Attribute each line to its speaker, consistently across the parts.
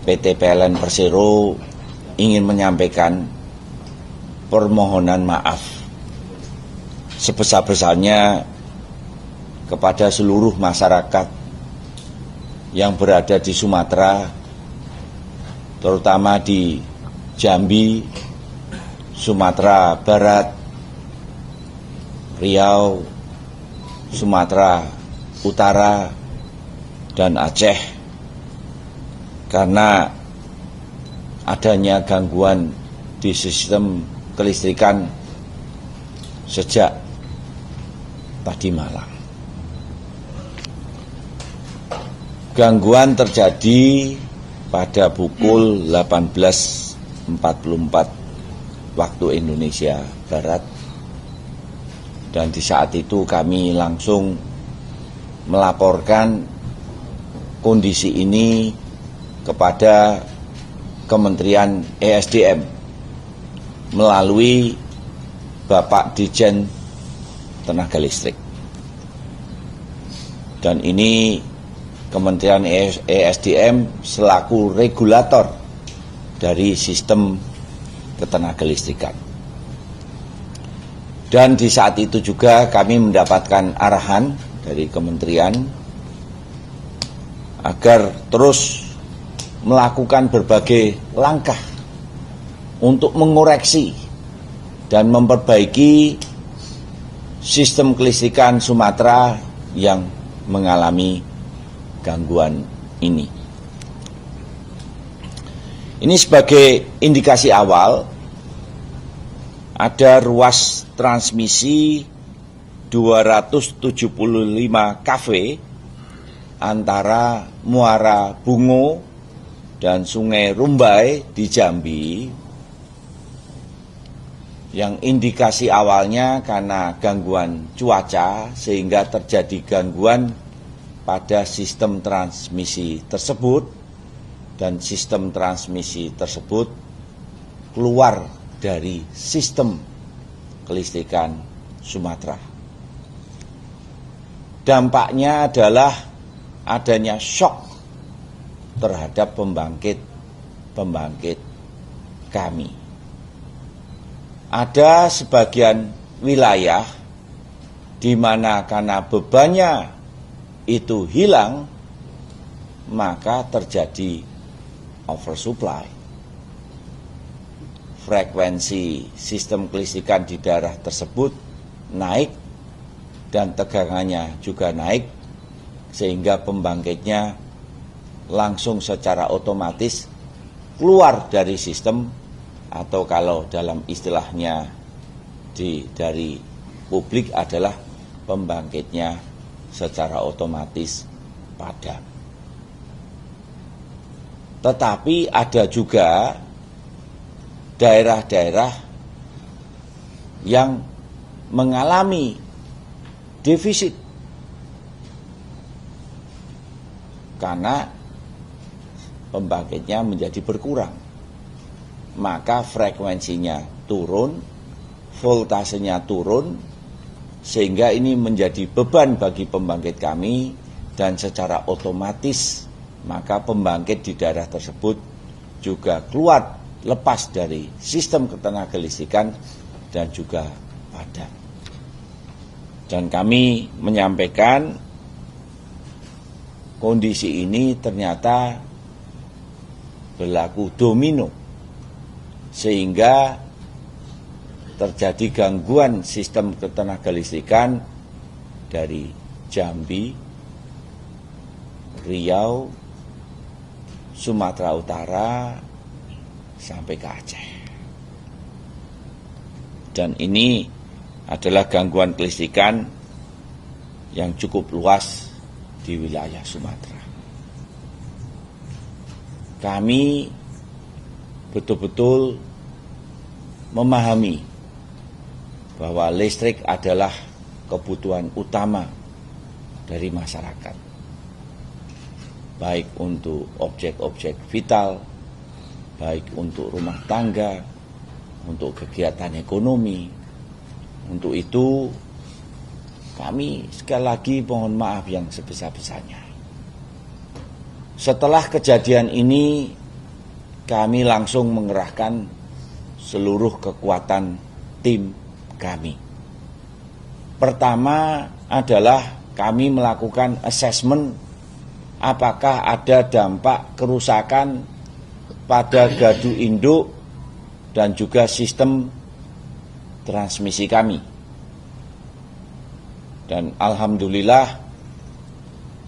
Speaker 1: PT PLN Persero ingin menyampaikan permohonan maaf sebesar-besarnya kepada seluruh masyarakat yang berada di Sumatera, terutama di Jambi, Sumatera Barat, Riau, Sumatera Utara, dan Aceh, karena adanya gangguan di sistem kelistrikan sejak tadi malam. Gangguan terjadi pada pukul 18.44 waktu Indonesia Barat, dan di saat itu kami langsung melaporkan kondisi ini kepada Kementerian ESDM melalui Bapak Dirjen Tenaga Listrik. Dan ini Kementerian ESDM selaku regulator dari sistem ketenagalistrikan. Dan di saat itu juga kami mendapatkan arahan dari kementerian agar terus melakukan berbagai langkah untuk mengoreksi dan memperbaiki sistem kelistrikan Sumatera yang mengalami gangguan ini. Ini sebagai indikasi awal, ada ruas transmisi 275 kV antara Muara Bungo dan Sungai Rumbai di Jambi, yang indikasi awalnya karena gangguan cuaca sehingga terjadi gangguan pada sistem transmisi tersebut, dan sistem transmisi tersebut keluar dari sistem kelistrikan Sumatera. Dampaknya adalah adanya shock terhadap pembangkit kami. Ada sebagian wilayah di mana karena bebannya itu hilang, maka terjadi oversupply. Frekuensi sistem kelistrikan di daerah tersebut naik dan tegangannya juga naik, sehingga pembangkitnya langsung secara otomatis keluar dari sistem, atau kalau dalam istilahnya dari publik adalah pembangkitnya secara otomatis padam. Tetapi ada juga daerah-daerah yang mengalami defisit karena pembangkitnya menjadi berkurang, maka frekuensinya turun, voltasenya turun, sehingga ini menjadi beban bagi pembangkit kami, dan secara otomatis maka pembangkit di daerah tersebut juga keluar lepas dari sistem ketenagalistrikan dan juga padam. Dan kami menyampaikan kondisi ini ternyata berlaku domino, sehingga terjadi gangguan sistem ketenagalistrikan dari Jambi, Riau, Sumatera Utara, sampai ke Aceh. Dan ini adalah gangguan kelistrikan yang cukup luas di wilayah Sumatera. Kami betul-betul memahami bahwa listrik adalah kebutuhan utama dari masyarakat, baik untuk objek-objek vital, baik untuk rumah tangga, untuk kegiatan ekonomi. Untuk itu kami sekali lagi mohon maaf yang sebesar-besarnya. Setelah kejadian ini kami langsung mengerahkan seluruh kekuatan tim kami. Pertama adalah kami melakukan asesmen apakah ada dampak kerusakan pada gardu induk dan juga sistem transmisi kami. Dan alhamdulillah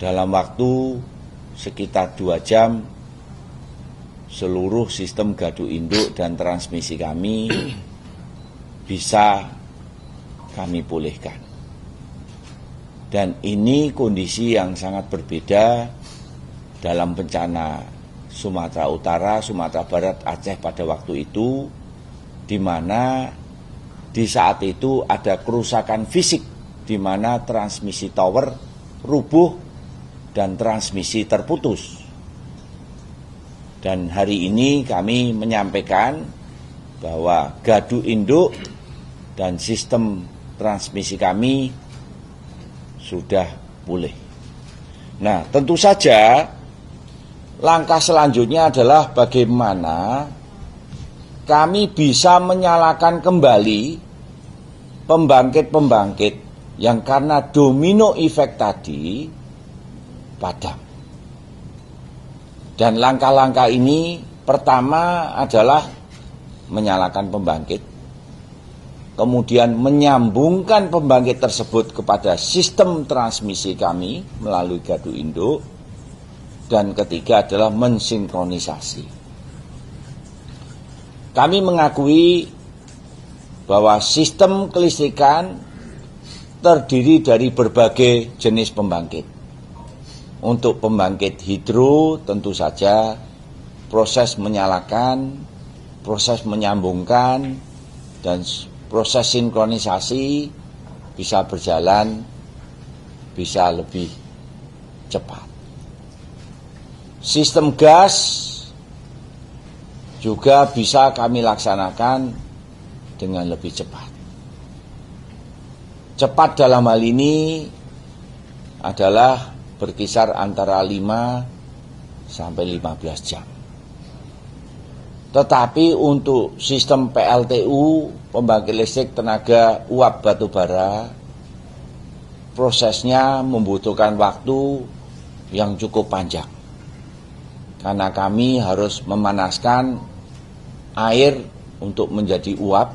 Speaker 1: dalam waktu sekitar 2 jam seluruh sistem gardu induk dan transmisi kami bisa kami pulihkan. Dan ini kondisi yang sangat berbeda dalam bencana Sumatera Utara, Sumatera Barat, Aceh pada waktu itu, di mana di saat itu ada kerusakan fisik, di mana transmisi tower rubuh dan transmisi terputus. Dan hari ini kami menyampaikan bahwa gardu induk dan sistem transmisi kami sudah pulih. Nah, tentu saja langkah selanjutnya adalah bagaimana kami bisa menyalakan kembali pembangkit-pembangkit yang karena domino efek tadi padam. Dan langkah-langkah ini pertama adalah menyalakan pembangkit, kemudian menyambungkan pembangkit tersebut kepada sistem transmisi kami melalui gardu induk, dan ketiga adalah mensinkronisasi. Kami mengakui bahwa sistem kelistrikan terdiri dari berbagai jenis pembangkit. Untuk pembangkit hidro tentu saja proses menyalakan, proses menyambungkan, dan proses sinkronisasi bisa berjalan, bisa lebih cepat. Sistem gas juga bisa kami laksanakan dengan lebih cepat. Cepat dalam hal ini adalah berkisar antara 5 sampai 15 jam. Tetapi untuk sistem PLTU, pembangkit listrik tenaga uap batubara, prosesnya membutuhkan waktu yang cukup panjang. Karena kami harus memanaskan air untuk menjadi uap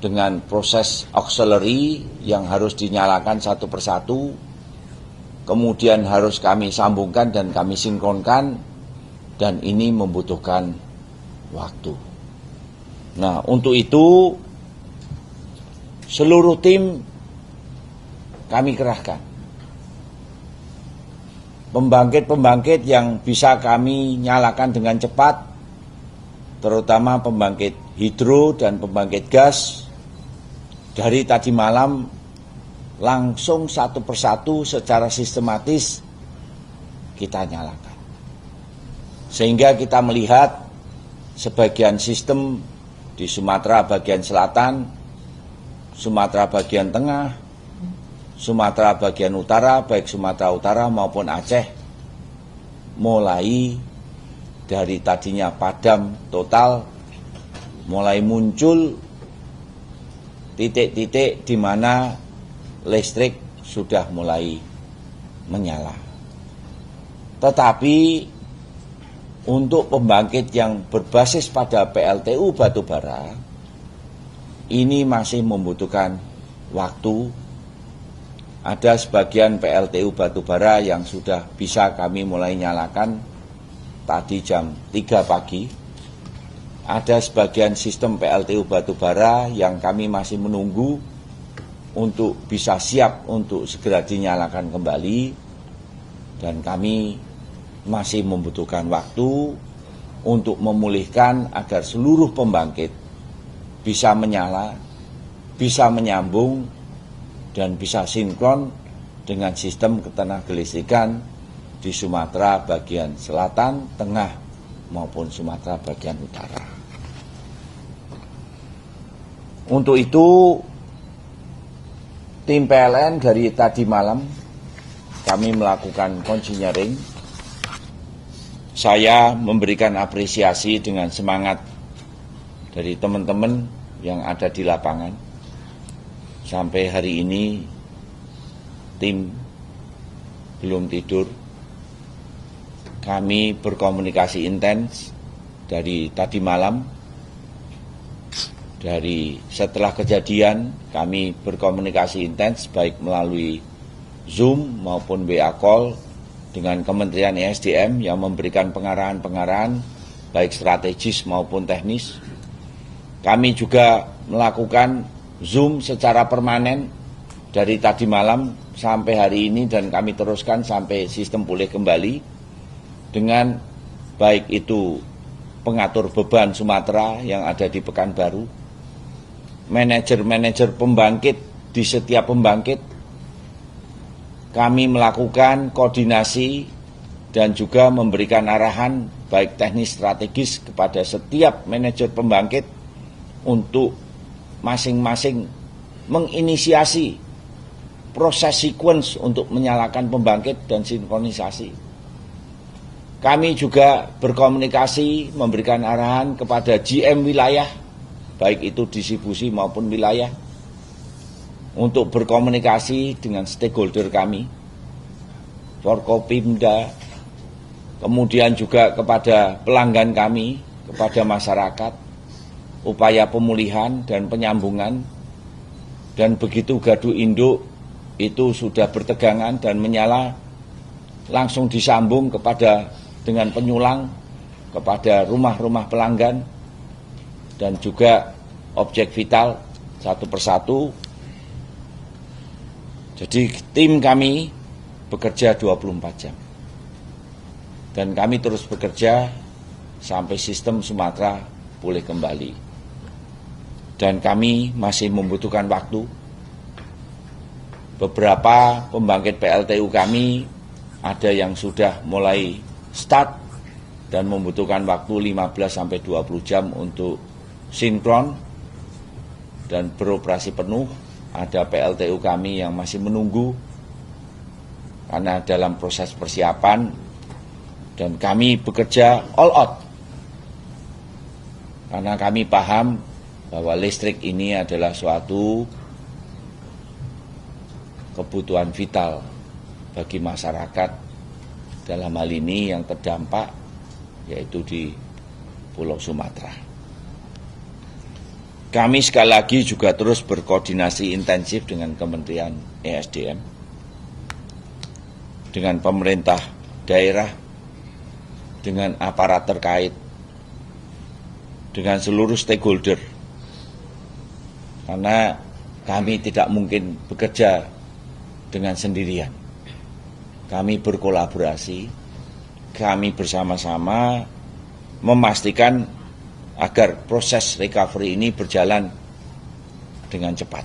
Speaker 1: dengan proses auxiliary yang harus dinyalakan satu persatu, kemudian harus kami sambungkan dan kami sinkronkan, dan ini membutuhkan waktu. Nah, untuk itu seluruh tim kami kerahkan. Pembangkit-pembangkit yang bisa kami nyalakan dengan cepat, terutama pembangkit hidro dan pembangkit gas, dari tadi malam langsung satu persatu secara sistematis kita nyalakan. Sehingga kita melihat sebagian sistem di Sumatera bagian selatan, Sumatera bagian tengah, Sumatera bagian utara, baik Sumatera Utara maupun Aceh, mulai dari tadinya padam total, mulai muncul titik-titik di mana listrik sudah mulai menyala. Tetapi untuk pembangkit yang berbasis pada PLTU batubara, ini masih membutuhkan waktu. Ada sebagian PLTU batubara yang sudah bisa kami mulai nyalakan tadi jam 3 pagi. Ada sebagian sistem PLTU batubara yang kami masih menunggu untuk bisa siap untuk segera dinyalakan kembali, dan kami masih membutuhkan waktu untuk memulihkan agar seluruh pembangkit bisa menyala, bisa menyambung, dan bisa sinkron dengan sistem ketenagalistrikan di Sumatera bagian selatan, tengah, maupun Sumatera bagian utara. Untuk itu, tim PLN dari tadi malam kami melakukan konsinyering saya memberikan apresiasi dengan semangat dari teman-teman yang ada di lapangan. Sampai hari ini tim belum tidur. Kami berkomunikasi intens dari tadi malam. Dari setelah kejadian kami berkomunikasi intens baik melalui Zoom maupun WA Call dengan Kementerian ESDM yang memberikan pengarahan-pengarahan baik strategis maupun teknis. Kami juga melakukan Zoom secara permanen dari tadi malam sampai hari ini dan kami teruskan sampai sistem pulih kembali dengan baik itu pengatur beban Sumatera yang ada di Pekanbaru, manajer-manajer pembangkit di setiap pembangkit. Kami melakukan koordinasi dan juga memberikan arahan baik teknis strategis kepada setiap manajer pembangkit untuk masing-masing menginisiasi proses sequence untuk menyalakan pembangkit dan sinkronisasi. Kami juga berkomunikasi memberikan arahan kepada GM wilayah baik itu distribusi maupun wilayah, untuk berkomunikasi dengan stakeholder kami, Forkopimda, kemudian juga kepada pelanggan kami, kepada masyarakat, upaya pemulihan dan penyambungan, dan begitu gardu induk itu sudah bertegangan dan menyala, langsung disambung kepada dengan penyulang kepada rumah-rumah pelanggan, dan juga objek vital satu persatu. Jadi tim kami bekerja 24 jam. Dan kami terus bekerja sampai sistem Sumatera pulih kembali. Dan kami masih membutuhkan waktu. Beberapa pembangkit PLTU kami ada yang sudah mulai start dan membutuhkan waktu 15-20 jam untuk sinkron dan beroperasi penuh. Ada PLTU kami yang masih menunggu karena dalam proses persiapan, dan kami bekerja all out karena kami paham bahwa listrik ini adalah suatu kebutuhan vital bagi masyarakat, dalam hal ini yang terdampak yaitu di Pulau Sumatera. Kami sekali lagi juga terus berkoordinasi intensif dengan Kementerian ESDM, dengan pemerintah daerah, dengan aparat terkait, dengan seluruh stakeholder. Karena kami tidak mungkin bekerja dengan sendirian. Kami berkolaborasi, kami bersama-sama memastikan agar proses recovery ini berjalan dengan cepat,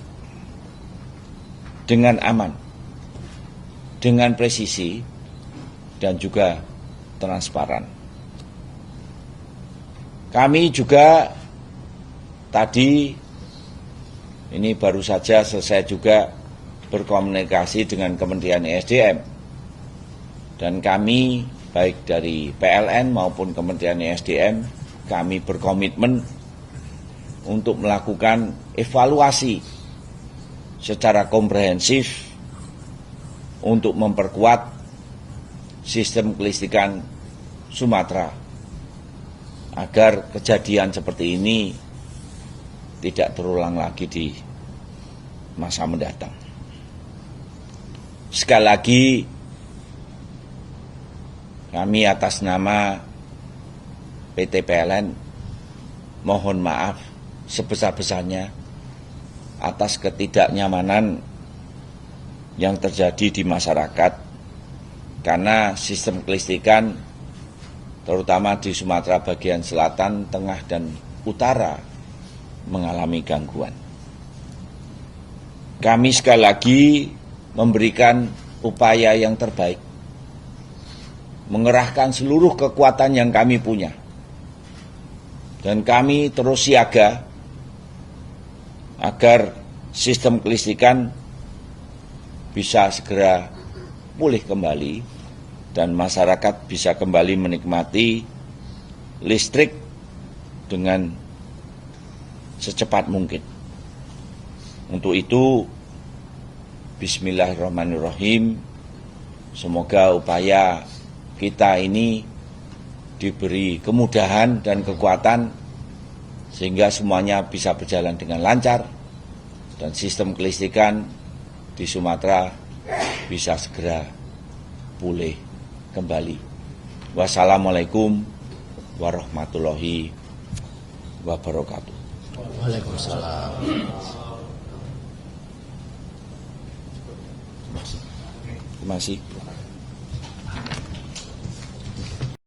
Speaker 1: dengan aman, dengan presisi, dan juga transparan. Kami juga tadi, ini baru saja selesai juga berkomunikasi dengan Kementerian ESDM, dan kami baik dari PLN maupun Kementerian ESDM, kami berkomitmen untuk melakukan evaluasi secara komprehensif untuk memperkuat sistem kelistrikan Sumatera agar kejadian seperti ini tidak terulang lagi di masa mendatang. Sekali lagi, kami atas nama PT PLN mohon maaf sebesar-besarnya atas ketidaknyamanan yang terjadi di masyarakat, karena sistem kelistrikan terutama di Sumatera bagian selatan, tengah, dan utara mengalami gangguan. Kami sekali lagi memberikan upaya yang terbaik, mengerahkan seluruh kekuatan yang kami punya. Dan kami terus siaga agar sistem kelistrikan bisa segera pulih kembali dan masyarakat bisa kembali menikmati listrik dengan secepat mungkin. Untuk itu, bismillahirrahmanirrahim, semoga upaya kita ini diberi kemudahan dan kekuatan sehingga semuanya bisa berjalan dengan lancar dan sistem kelistrikan di Sumatera bisa segera pulih kembali. Wassalamualaikum warahmatullahi wabarakatuh.
Speaker 2: Waalaikumsalam.
Speaker 1: Terima kasih.